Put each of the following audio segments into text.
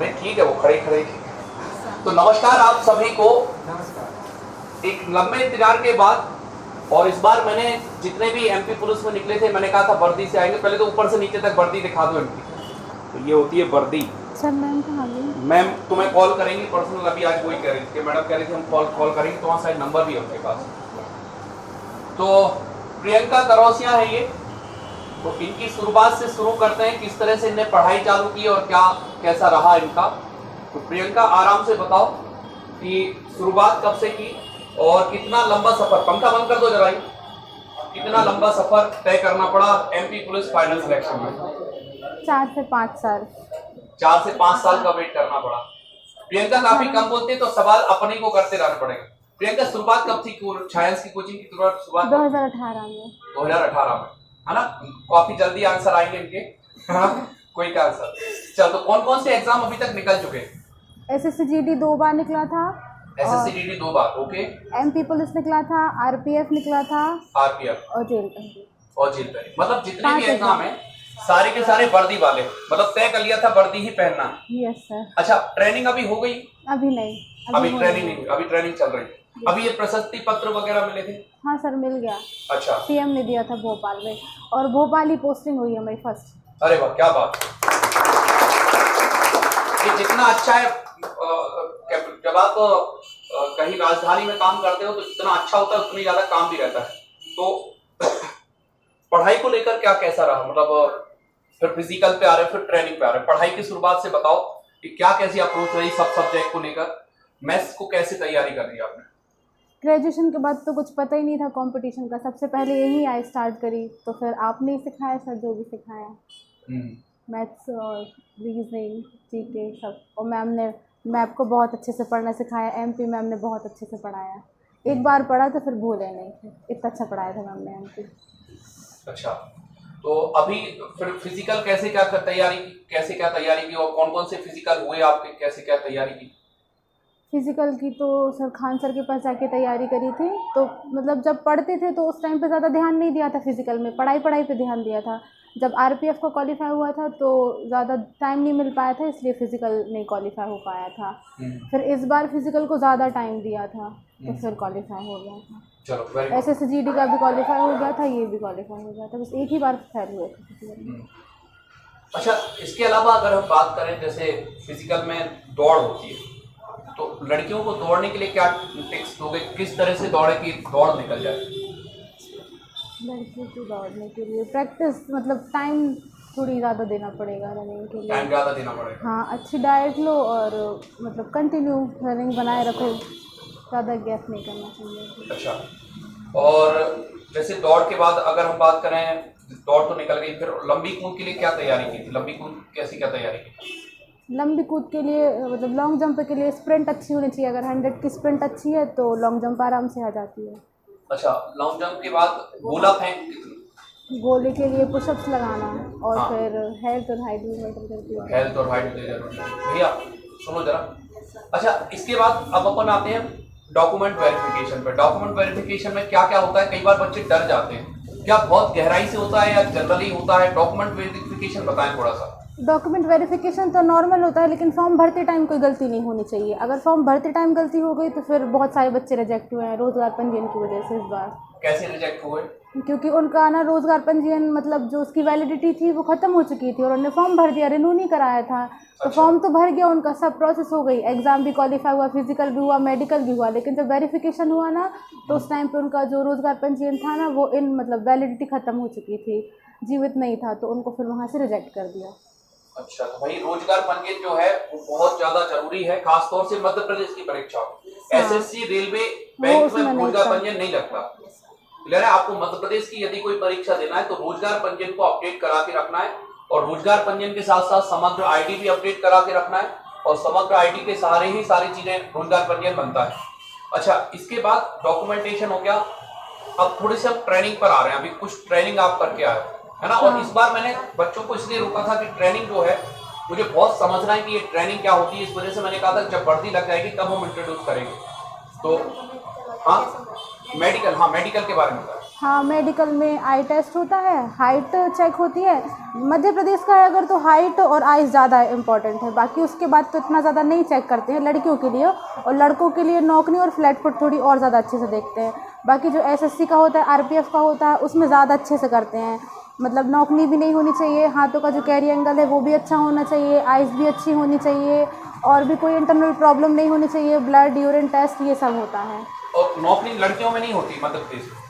नहीं ठीक है, वो खड़े खड़े ठीक है। तो नमस्कार आप सभी को। नमस्कार। एक लंबे इंतजार के बाद, और इस बार मैंने जितने भी एमपी पुलिस में निकले थे, मैंने कहा था वर्दी से आएंगे। पहले तो ऊपर से नीचे तक वर्दी दिखा दो इनकी। तो ये होती है वर्दी। सर मैम कहाँ गई? मैम तुम्हें कॉल करेंगी पर्सनल। अभी आज वही कह रही थी, मैडम कह रही थी हम कॉल करेंगे, तो वहाँ शायद नंबर भी है उनके पास। तो प्रियंका करौसिया है ये। तो इनकी शुरुआत से शुरू करते हैं, किस तरह से इन्हें पढ़ाई चालू की और क्या कैसा रहा इनका। तो प्रियंका आराम से बताओ कि शुरुआत कब से की और कितना लंबा सफर, पंखा बंद कर दो जरा, कितना लंबा सफर तय करना पड़ा एमपी पुलिस फाइनल सिलेक्शन में? 4 से 5 साल। 4 से 5 साल का वेट करना पड़ा। प्रियंका काफी कम बोलती है, तो सवाल अपने को करते रहना पड़ेगा। प्रियंका शुरुआत कब थी साइंस की कोचिंग की? शुरुआत 2018 में। 2018 में है ना? काफी जल्दी आंसर आएंगे इनके। कोई का आंसर। चल, तो कौन कौन से एग्जाम अभी तक निकल चुके? SSC-GD 2 बार निकला था। SSC-GD 2 बार, ओके। MP पुलिस निकला था, RPF निकला था, RPF और जेल पेरी। मतलब जितने भी एग्जाम है सारे के सारे वर्दी वाले, मतलब तय कर लिया था वर्दी ही पहनना। Yes sir. अच्छा, ट्रेनिंग अभी हो गई? अभी नहीं, अभी ट्रेनिंग नहीं, अभी ट्रेनिंग चल रही है। अभी ये प्रशस्ति पत्र वगैरह मिले थे? हाँ सर, मिल गया। अच्छा, CM ने दिया था भोपाल में, और भोपाल ही पोस्टिंग हुई है मेरी फर्स्ट। अरे वाह, क्या बात। ये जितना अच्छा है, जब आप कहीं राजधानी में काम करते हो तो जितना अच्छा होता है उतनी ज्यादा काम भी रहता है। तो पढ़ाई को लेकर क्या कैसा रहा? मतलब फिर फिजिकल पे आ रहे, फिर ट्रेनिंग पे आ रहे। पढ़ाई की शुरुआत से बताओ कि क्या कैसी अप्रोच रही सब सब्जेक्ट को लेकर, मैथ्स को कैसे तैयारी कर रही आपने? ग्रेजुएशन के बाद तो कुछ पता ही नहीं था कंपटीशन का, सबसे पहले यही आई स्टार्ट करी, तो फिर आपने ही सिखाया सर, जो भी सिखाया, मैथ्स और रीजनिंग, जीके सब। और मैम ने मैप को बहुत अच्छे से पढ़ना सिखाया। MP मैम ने बहुत अच्छे से पढ़ाया। एक बार पढ़ा तो फिर भूले नहीं, इतना अच्छा पढ़ाया था मैम ने MP। अच्छा, तो अभी फिर फिजिकल कैसे क्या तैयारी की और कौन कौन से फिजिकल हुए आपके, कैसे क्या तैयारी की? फिजिकल की तो सर खान सर के पास जाके तैयारी करी थी। तो मतलब जब पढ़ते थे तो उस टाइम पे ज़्यादा ध्यान नहीं दिया था फिजिकल में, पढ़ाई पे ध्यान दिया था। जब RPF का क्वालिफाई हुआ था तो ज़्यादा टाइम नहीं मिल पाया था, इसलिए फिजिकल नहीं क्वालिफाई हो पाया था। फिर इस बार फिजिकल को ज़्यादा टाइम दिया था, तो फिर क्वालिफाई हो गया था। चलो, SSC-GD का भी क्वालिफाई हो गया था, ये भी क्वालिफाई हो गया था, बस एक ही बार फेल हुए थे। अच्छा, इसके अलावा अगर हम बात करें, जैसे फिजिकल में दौड़ होती है, तो लड़कियों को दौड़ने के लिए क्या टिप्स दोगे? किस तरह से दौड़े कि दौड़ निकल जाए? लड़कियों को दौड़ने के लिए प्रैक्टिस, मतलब टाइम थोड़ी ज़्यादा देना पड़ेगा रनिंग के लिए। टाइम ज़्यादा देना पड़ेगा। हाँ, अच्छी डाइट लो और मतलब कंटिन्यू रनिंग बनाए रखो, ज़्यादा गैप नहीं करना चाहिए। अच्छा, और जैसे दौड़ के बाद अगर हम बात करें, दौड़ तो निकल गई, फिर लंबी कूद के लिए क्या तैयारी की थी? लंबी कूद कैसी क्या तैयारी की? लंबी कूद के लिए मतलब लॉन्ग जंप के लिए स्प्रिंट अच्छी होनी चाहिए। अगर 100 की स्प्रिंट अच्छी है तो लॉन्ग जंप आराम से आ जाती है। अच्छा, लॉन्ग जंप के बाद गोला फेंक कितनी? गोले के लिए पुशअप्स लगाना, और हाँ। फिर हेल्थ और हाइट भी मैटर करती है। हेल्थ और हाइट जरूरी है भैया, सुनो जरा। अच्छा, इसके बाद अब अपन आते हैं डॉक्यूमेंट वेरिफिकेशन पे। डॉक्यूमेंट वेरिफिकेशन में क्या क्या होता है? कई बार बच्चे डर जाते हैं, क्या बहुत गहराई से होता है या जनरली होता है? डॉक्यूमेंट वेरिफिकेशन बताएं थोड़ा सा। डॉक्यूमेंट वेरिफिकेशन तो नॉर्मल होता है, लेकिन फॉर्म भरते टाइम कोई गलती नहीं होनी चाहिए। अगर फॉर्म भरते टाइम गलती हो गई तो फिर बहुत सारे बच्चे रिजेक्ट हुए हैं रोजगार पंजीयन की वजह से इस बार। कैसे रिजेक्ट हुए? क्योंकि उनका ना रोजगार पंजीयन मतलब जो उसकी वैलिडिटी थी वो खत्म हो चुकी थी, और उन्होंने फॉर्म भर दिया, रिन्यू नहीं कराया था। तो फॉर्म तो भर गया उनका, सब प्रोसेस हो गई, एग्जाम भी क्वालिफाई हुआ, फिजिकल भी हुआ, मेडिकल भी हुआ, लेकिन जब वेरिफिकेशन हुआ ना तो उस टाइम पे उनका जो रोजगार पंजीयन था ना वो मतलब वैलिडिटी खत्म हो चुकी थी, जीवित नहीं था, तो उनको फिर वहाँ से रिजेक्ट कर दिया। अच्छा, तो भाई रोजगार पंजीयन जो है वो बहुत ज्यादा जरूरी है, खासतौर से मध्य प्रदेश की परीक्षा। SSC, रेलवे, बैंक में रोजगार पंजीयन नहीं लगता। क्लियर है? आपको मध्य प्रदेश की यदि कोई परीक्षा देना है तो रोजगार पंजीयन को अपडेट करा के रखना है, और रोजगार पंजीयन के साथ साथ समग्र ID भी अपडेट करा के रखना है, और समग्र ID के सहारे ही सारी चीजें रोजगार पंजीयन बनता है। अच्छा, इसके बाद डॉक्यूमेंटेशन हो गया। अब थोड़ी सी हम ट्रेनिंग पर आ रहे हैं। अभी कुछ ट्रेनिंग आप करके आए है ना? और इस बार मैंने बच्चों को इसलिए रोका था कि ट्रेनिंग जो है मुझे बहुत समझना है कि ये ट्रेनिंग क्या होती है। इस वजह से मैंने कहा था जब वर्दी लग जाएगी तब हम इंट्रोड्यूस करेंगे। तो हाँ, मेडिकल के बारे में बताया। हाँ, मेडिकल में आई टेस्ट होता है, हाइट चेक होती है। मध्य प्रदेश का है अगर तो हाइट और आइज़ ज़्यादा इम्पॉर्टेंट है, बाकी उसके बाद तो इतना ज़्यादा नहीं चेक करते हैं लड़कियों के लिए, और लड़कों के लिए नौकरी और फ्लैट फुट थोड़ी और ज़्यादा अच्छे से देखते हैं। बाकी जो एसएससी का होता है, आरपीएफ का होता है, उसमें ज़्यादा अच्छे से करते हैं। मतलब नौकरी भी नहीं होनी चाहिए, हाथों का जो कैरी एंगल है वो भी अच्छा होना चाहिए, आइज़ भी अच्छी होनी चाहिए, और भी कोई इंटरनल प्रॉब्लम नहीं होनी चाहिए, ब्लड यूरिन टेस्ट ये सब होता है। और नौकरी लड़कियों में नहीं होती मध्य प्रदेश में?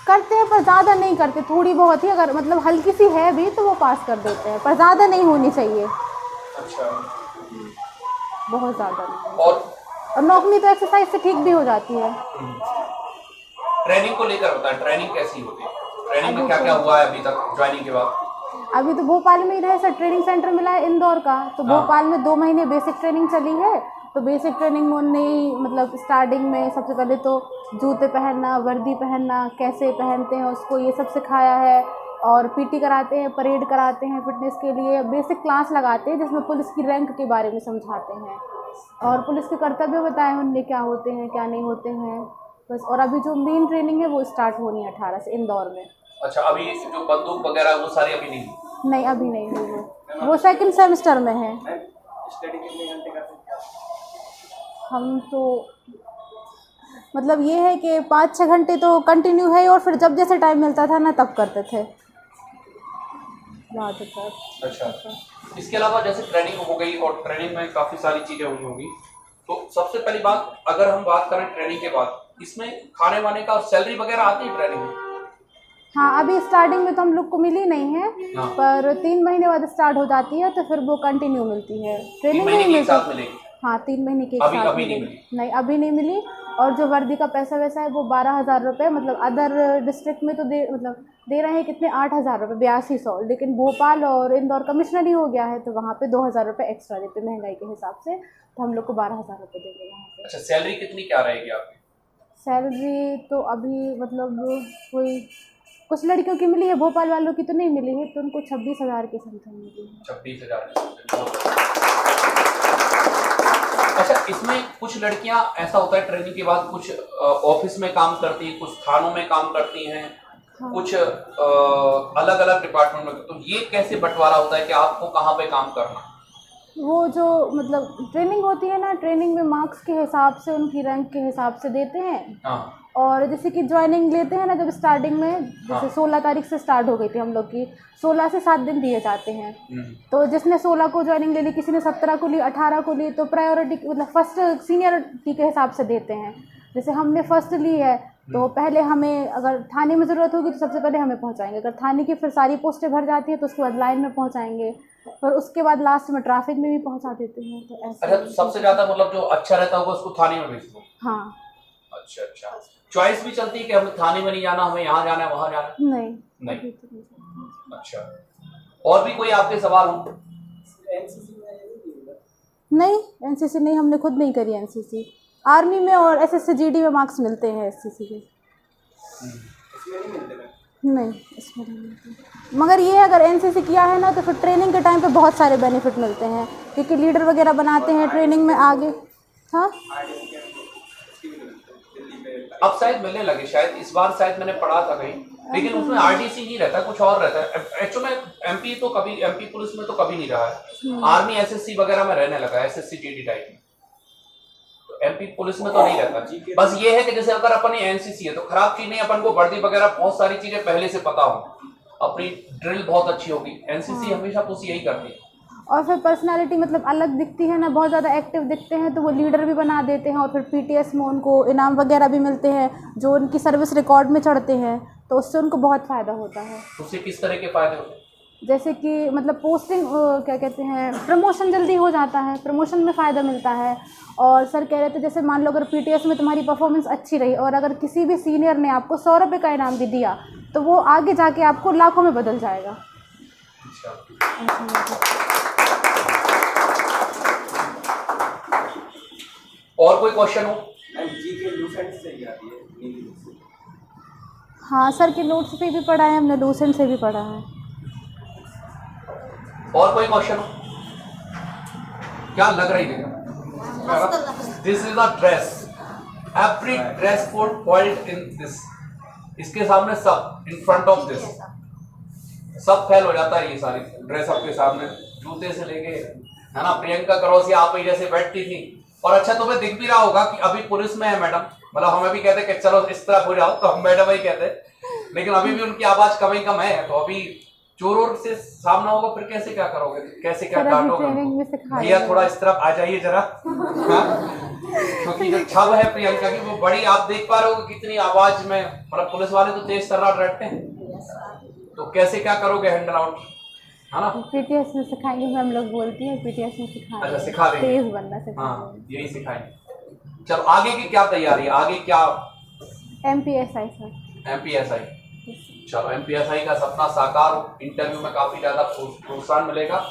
करते हैं पर ज़्यादा नहीं करते, थोड़ी बहुत ही, अगर मतलब हल्की सी है भी तो वो पास कर देते हैं, पर ज़्यादा नहीं होनी चाहिए। अच्छा। बहुत ज़्यादा नहीं। और नौकरी तो एक्सरसाइज से ठीक भी हो जाती है। ट्रेनिंग को लेकर बताएं, ट्रेनिंग कैसी होती है? ट्रेनिंग में क्या क्या हुआ है अभी तक ज्वाइनिंग के बाद? अभी तो भोपाल में ही रहे सर, ट्रेनिंग सेंटर मिला है इंदौर का, तो भोपाल में 2 महीने बेसिक ट्रेनिंग चली है। तो बेसिक ट्रेनिंग में उन्होंने मतलब स्टार्टिंग में सबसे पहले तो जूते पहनना, वर्दी पहनना, कैसे पहनते हैं उसको, ये सब सिखाया है। और पीटी कराते हैं, परेड कराते हैं फिटनेस के लिए, बेसिक क्लास लगाते हैं जिसमें पुलिस की रैंक के बारे में समझाते हैं, और पुलिस के कर्तव्य बताए उनने क्या होते हैं क्या नहीं होते हैं बस। और अभी जो मेन ट्रेनिंग है वो स्टार्ट होनी है 18 से इंदौर में। अच्छा, अभी जो बंदूक वगैरह वो सारी अभी नहीं? नहीं, अभी नहीं हुई, वो सेकंड सेमेस्टर में है। हम तो मतलब ये है कि 5-6 घंटे तो कंटिन्यू है, और फिर जब जैसे टाइम मिलता था ना तब करते थे ज़्यादातर। अच्छा, इसके अलावा जैसे ट्रेनिंग हो गई, और ट्रेनिंग में काफ़ी सारी चीज़ें हुई होंगी, तो सबसे पहली बात अगर हम बात करें ट्रेनिंग के बाद, इसमें खाने वाने का सैलरी वगैरह आती है ट्रेनिंग में? हाँ, अभी स्टार्टिंग में तो हम लोग को मिली नहीं है, हाँ। पर 3 महीने बाद स्टार्ट हो जाती है, तो फिर वो कंटिन्यू मिलती है। 3 ट्रेनिंग महीने नहीं के साथ मिलती। मिलेगी? हाँ, 3 महीने के एक अभी साथ अभी नहीं मिलेगी। मिली? नहीं, अभी नहीं मिली। और जो वर्दी का पैसा वैसा है वो 12,000 रुपये, मतलब अदर डिस्ट्रिक्ट में तो दे रहे हैं कितने, 8,000 रुपये, 8200, लेकिन भोपाल और इंदौर कमिश्नरी हो गया है तो वहाँ पे 2,000 रुपये एक्स्ट्रा देते महंगाई के हिसाब से, तो हम लोग को 12,000 रुपये देंगे वहाँ पे। अच्छा, सैलरी कितनी क्या रहेगी आपकी? सैलरी तो अभी मतलब कोई कुछ लड़कियों की मिली है, भोपाल वालों की तो नहीं मिली है, तो उनको 26,000 के समथिंग मिली है। 26,000। अच्छा, इसमें कुछ लड़कियां ऐसा होता है ट्रेनिंग के बाद कुछ ऑफिस में काम करती हैं, कुछ थानों में काम करती हैं, हाँ। कुछ अलग अलग डिपार्टमेंट में, तो ये कैसे बंटवारा होता है कि आपको कहाँ पे काम करना? वो जो मतलब ट्रेनिंग होती है ना, ट्रेनिंग में मार्क्स के हिसाब से, उनकी रैंक के हिसाब से देते हैं। हाँ। और जैसे कि ज्वाइनिंग लेते हैं ना, जब स्टार्टिंग में जैसे 16 तारीख से स्टार्ट हो गई थी हम लोग की, 16 से 7 दिन दिए जाते हैं। तो जिसने 16 को ज्वाइनिंग ले ली, किसी ने 17 को ली, 18 को ली, तो प्रायोरिटी मतलब फर्स्ट सीनियरिटी के हिसाब से देते हैं। जैसे हमने फर्स्ट ली है तो पहले हमें अगर थाने में ज़रूरत होगी तो सबसे पहले हमें पहुंचाएंगे, अगर थाने की फिर सारी पोस्टें भर जाती हैं तो उसके बाद लाइन में पहुंचाएंगे, और उसके बाद लास्ट में ट्रैफिक में भी पहुंचा देते हैं। तो ऐसा। अच्छा, तो सबसे ज्यादा मतलब जो अच्छा रहता होगा उसको थाने में भेज दो? हाँ। अच्छा अच्छा, चॉइस भी चलती है कि हमें थाने में नहीं जाना, हमें यहाँ जाना है, वहाँ जाना है? नहीं नहीं। अच्छा, और भी कोई आपके सवाल हो? नहीं, एनसीसी नहीं, हमने खुद नहीं करी एनसीसी। आर्मी में और एसएससी जीडी में मार्क्स मिलते हैं एससीसी के। नहीं, इसमें नहीं मिलते, मगर ये है अगर एनसीसी किया है ना तो फिर ट्रेनिंग के टाइम पे बहुत सारे बेनिफिट मिलते हैं, क्योंकि लीडर वगैरह बनाते हैं ट्रेनिंग में आगे। हाँ, अब शायद मिलने लगे, शायद इस बार शायद मैंने पढ़ा था कहीं, लेकिन उसमें आरडीसी नहीं रहता, कुछ और रहता है। एक्चुअली में एमपी तो कभी, एमपी पुलिस में तो कभी नहीं रहा है, आर्मी एसएससी वगैरह में रहने लगा, एसएससी जीडी टाइप में, तो एमपी पुलिस में तो नहीं रहता। बस ये है कि जैसे अगर अपन एनसीसी है तो खराब चीज नहीं, अपन को वर्दी वगैरह बहुत सारी चीजें पहले से पता हो, अपनी ड्रिल बहुत अच्छी होगी, एनसीसी हमेशा पुलिस यही करती है। और फिर पर्सनालिटी मतलब अलग दिखती है ना, बहुत ज़्यादा एक्टिव दिखते हैं तो वो लीडर भी बना देते हैं, और फिर पीटीएस में उनको इनाम वगैरह भी मिलते हैं जो उनकी सर्विस रिकॉर्ड में चढ़ते हैं, तो उससे उनको बहुत फ़ायदा होता है। उससे किस तरह के फायदे होते हैं? जैसे कि मतलब पोस्टिंग क्या कहते हैं, प्रमोशन जल्दी हो जाता है, प्रमोशन में फ़ायदा मिलता है। और सर कह रहे थे जैसे मान लो अगर पीटीएस में तुम्हारी परफॉर्मेंस अच्छी रही और अगर किसी भी सीनियर ने आपको 100 रुपये का इनाम भी दिया तो वो आगे जाके आपको लाखों में बदल जाएगा। और कोई क्वेश्चन हो? हाँ सर के नोट्स पे भी पढ़ा है हमने, लूसेंट से भी पढ़ा है। और कोई क्वेश्चन हो? क्या लग रही है? This is the dress, every dress code fault in this, इसके सामने सब इन फ्रंट ऑफ दिस सब फेल हो जाता है। ये सारी ड्रेस आपके सामने, जूते से लेके, है ना। प्रियंका करोसिया आप ही जैसे बैठती थी। और अच्छा तुम्हें दिख भी रहा होगा कि अभी पुलिस में है मैडम, मतलब हमें भी कहते कि चलो इस तरफ हो जाओ, तो हम मैडम ही कहते, लेकिन अभी भी उनकी आवाज कम ही कम है। तो अभी चोर वोर से सामना होगा, फिर कैसे क्या करोगे, कैसे क्या डांटोगे? भैया थोड़ा इस तरफ आ जाइए जरा, क्योंकि जो छब है प्रियंका की वो बड़ी, आप देख पा रहे हो कितनी आवाज में, मतलब पुलिस वाले तो तेज तर्रार रहते हैं, तो कैसे क्या करोगे हैंडल आउट, है ना। पीटीएस में सिखाएंगे, हम लोग बोलती हैं पीटीएस में सिखाएंगे। अच्छा सिखा देंगे, तेज बनना सिखाएंगे। हाँ यही सिखाएंगे। चलो आगे की क्या तैयारी है, आगे क्या? MPSI sir. MPSI, चलो MPSI का सपना साकार हो, इंटरव्यू में काफी ज्यादा प्रोत्साहन मिलेगा।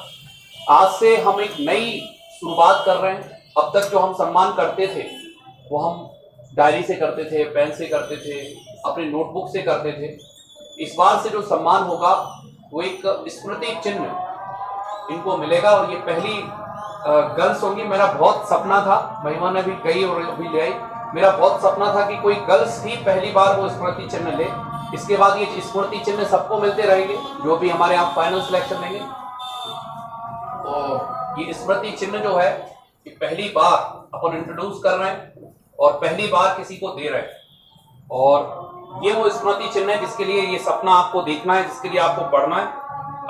आज से हम एक नई शुरुआत कर रहे हैं। अब तक जो हम सम्मान करते थे वो हम डायरी से करते थे, पेन से करते थे, अपनी नोटबुक से करते थे। इस बार से जो सम्मान होगा वो एक स्मृति चिन्ह इनको मिलेगा, और ये पहली गर्ल्स होंगी। मेरा बहुत सपना था, महिमा ने भी गई और अभी ले आई, मेरा बहुत सपना था कि कोई गर्ल्स ही पहली बार वो स्मृति चिन्ह ले। इसके बाद ये स्मृति चिन्ह सबको मिलते रहेंगे जो भी हमारे यहाँ फाइनल सिलेक्शन लेंगे। तो ये स्मृति चिन्ह जो है ये पहली बार अपन इंट्रोड्यूस कर रहे हैं और पहली बार किसी को दे रहे हैं, और ये वो स्मृति चिन्ह है जिसके लिए ये सपना आपको देखना है, जिसके लिए आपको पढ़ना है।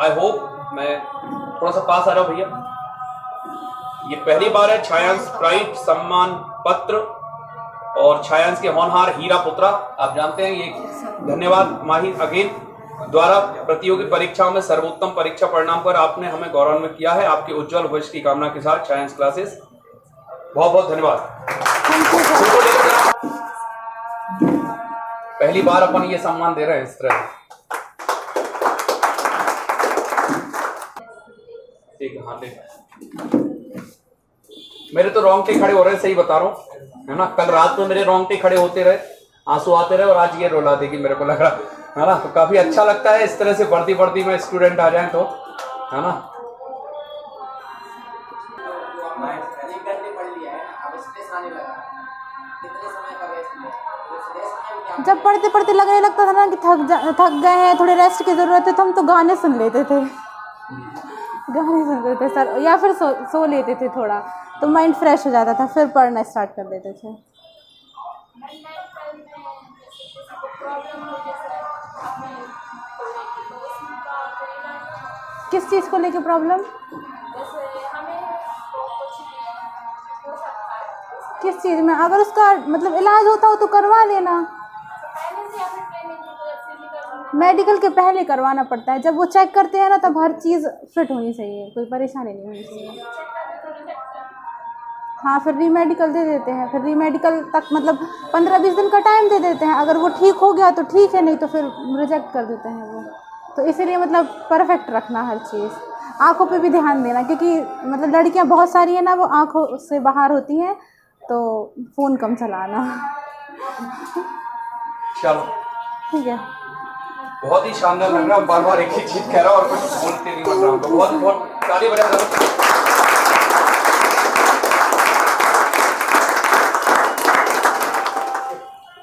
आई होप, मैं थोड़ा सा पास आ रहा हूँ भैया। ये पहली बार है छायांश प्राइड सम्मान पत्र और छायांश के होनहार हीरा पुत्रा। आप जानते हैं ये धन्यवाद माहिर अगेन द्वारा प्रतियोगी परीक्षाओं में सर्वोत्तम परीक्षा परिणाम पर आपने हमें गौरवान्वित किया है। आपके उज्जवल भविष्य की कामना के साथ छायांश क्लासेस, बहुत बहुत धन्यवाद। पहली बार अपन ये सम्मान दे रहे हैं इस तरह। ठीक है, हाँ देख, मेरे तो रोंगटे खड़े हो रहे हैं, सही बता रहा हूँ, है ना। कल रात में मेरे रोंगटे खड़े होते रहे, आंसू आते रहे, और आज ये रुला देगी मेरे को लग रहा है ना। तो काफी अच्छा लगता है इस तरह से वर्दी वर्दी में स्टूडेंट आ जाएं तो, है ना। जब पढ़ते पढ़ते लगने लगता था ना कि थक गए हैं, थोड़े रेस्ट की जरूरत है, तो हम तो गाने सुन लेते थे, गाने सुनते थे सर, या फिर सो लेते थे थोड़ा, तो माइंड फ्रेश हो जाता था, फिर पढ़ना स्टार्ट कर देते थे। किस चीज़ को लेके प्रॉब्लम? किस चीज़ में? अगर उसका मतलब इलाज होता हो तो करवा लेना। मेडिकल के पहले करवाना पड़ता है, जब वो चेक करते हैं ना तब हर चीज़ फिट होनी चाहिए, कोई परेशानी नहीं होनी चाहिए। हाँ, फिर रीमेडिकल दे देते हैं, फिर रीमेडिकल तक मतलब 15-20 दिन का टाइम दे देते हैं। अगर वो ठीक हो गया तो ठीक है, नहीं तो फिर रिजेक्ट कर देते हैं वो। तो इसीलिए मतलब परफेक्ट रखना हर चीज़। आँखों पे भी ध्यान देना, क्योंकि मतलब लड़कियाँ बहुत सारी है ना, वो आँखों से बाहर होती हैं, तो फ़ोन कम चलाना। चलो ठीक है, बहुत ही शानदार लग रहा है, बार बार एक ही चीज कह रहा हूँ और कुछ बोलते नहीं बन रहा हूँ, तो बहुत बहुत ताली बजा दो।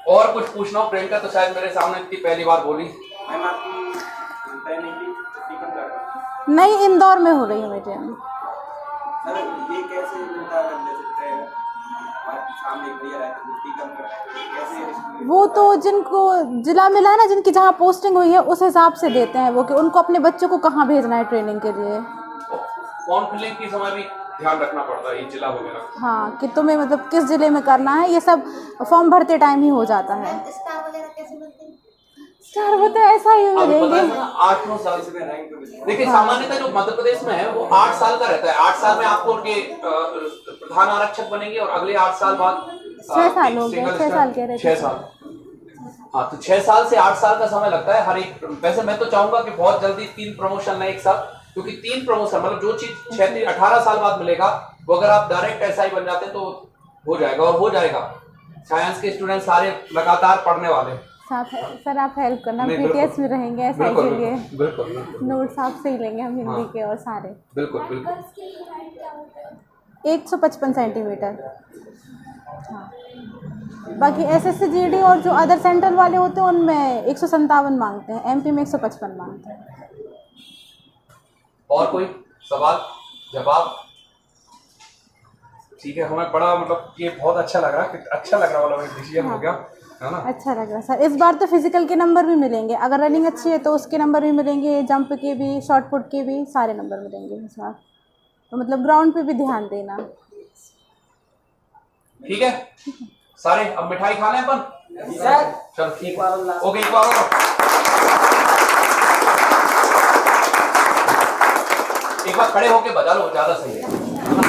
और कुछ पूछना हो प्रियंका, तो शायद मेरे सामने इतनी पहली बार बोली। मैम आपकी नहीं, इंदौर में हो रही है मेरे यहाँ। सर ये कैसे मिलता है, जैसे सामने भैया रहते हैं टीकम कर रहे हैं, कैसे? वो तो जिनको जिला मिला है ना, जिनकी जहाँ पोस्टिंग हुई है उस हिसाब से देते हैं वो, कि उनको अपने बच्चों को कहाँ भेजना है ट्रेनिंग के लिए। फॉर्म फिलिंग के समय भी ध्यान रखना पड़ता है ये जिला वगैरह। हाँ, कि तुम्हें मतलब किस जिले में करना है, ये सब फॉर्म भरते टाइम ही हो जाता है। स्टार वो तो ऐसा ही मिलेंगे 8-9 साल से रैंक। देखिए सामान्यतः जो मध्य प्रदेश में है वो 8 साल का रहता है। 8 साल में आपको उनके प्रधान आरक्षक बनेंगे और अगले 8 साल बाद 6 साल हो गए, 6 साल कह रहे थे। 6 साल, हाँ, तो 6 साल से 8 साल का समय लगता है हर एक। वैसे मैं तो चाहूंगा कि बहुत जल्दी 3 प्रमोशन है एक साथ, क्योंकि 3 प्रमोशन मतलब जो चीज 18 साल बाद मिलेगा वो अगर आप डायरेक्ट SI बन जाते हैं तो हो जाएगा, और हो जाएगा। साइंस के स्टूडेंट सारे लगातार पढ़ने वाले। सर आप हेल्प करना, PTS में रहेंगे SI के लिए, बिल्कुल नोट्स आपसे ही लेंगे हम हिंदी के और सारे। बिल्कुल बिल्कुल। 155 सेंटीमीटर। हाँ, बाकी SSC GD और जो अदर सेंट्रल वाले होते हैं उनमें 157 मांगते हैं, MP में 155 मांगते हैं। और कोई सवाल जवाब? ठीक है, हमें बड़ा मतलब ये बहुत अच्छा लग रहा है, अच्छा लग रहा वाला डिसीजन हो गया है ना। अच्छा लग रहा है सर। इस बार तो फिजिकल के नंबर भी मिलेंगे, अगर रनिंग अच्छी है तो उसके नंबर भी मिलेंगे, जंप के भी, शॉर्ट पुट के भी, सारे नंबर मिलेंगे इस बार। तो मतलब ग्राउंड पे भी ध्यान देना। ठीक है सारे, अब मिठाई खा लें अपन। चलो ठीक है, ओके एक बार खड़े होके बजा लो, ज्यादा सही है।